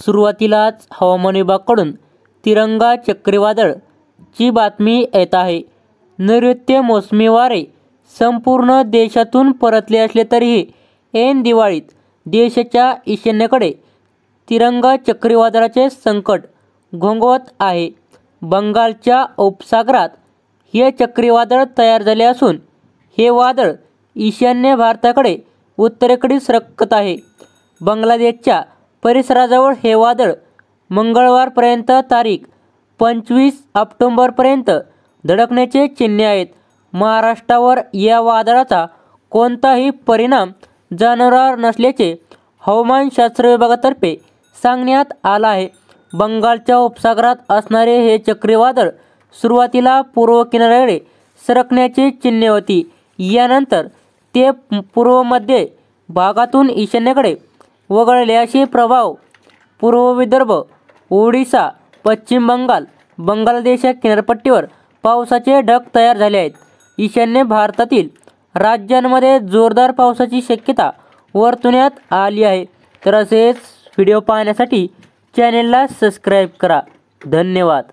सुरुवातीलाच हवामान विभागाकडून तिरंगा चक्रीवादळची बातमी येत आहे। नैऋत्य मोसमी वारे संपूर्ण देशातून परतले असले तरीही ऐन दिवाळीत देशाच्या ईशान्येकडे तिरंगा चक्रीवादळाचे संकट घोंघवत आहे। बंगालच्या उपसागरात हे चक्रीवादळ तयार झाले असून हे वादळ ईशान्य भारताकडे उत्तरेकडे सरकत आहे। बांगलादेशच्या परिसराजवळ हे वादळ मंगळवारपर्यंत तारीख 25 ऑक्टोबरपर्यंत धडकण्याचे चिन्हे आहेत। महाराष्ट्रावर या वादळाचा कोणताही परिणाम जाणवणार नसल्याचे हवामानशास्त्र विभागातर्फे सांगण्यात आलं आहे। बंगालच्या उपसागरात असणारे हे चक्रीवादळ सुरुवातीला पूर्व किनाऱ्याकडे सरकण्याची चिन्हे होती। यानंतर ते पूर्व मध्य भागातून ईशान्येकडे वळले। असे प्रभाव पूर्व विदर्भ, ओडिशा, पश्चिम बंगाल, बांगलादेशच्या किनारपट्टीवर पावसाचे ढग तयार झाले आहेत। ईशान्य भारतातील राज्यांमध्ये जोरदार पावसाची शक्यता वर्तवण्यात आली आहे। तर असेच व्हिडिओ पाहण्यासाठी चॅनेलला सबस्क्राईब करा। धन्यवाद।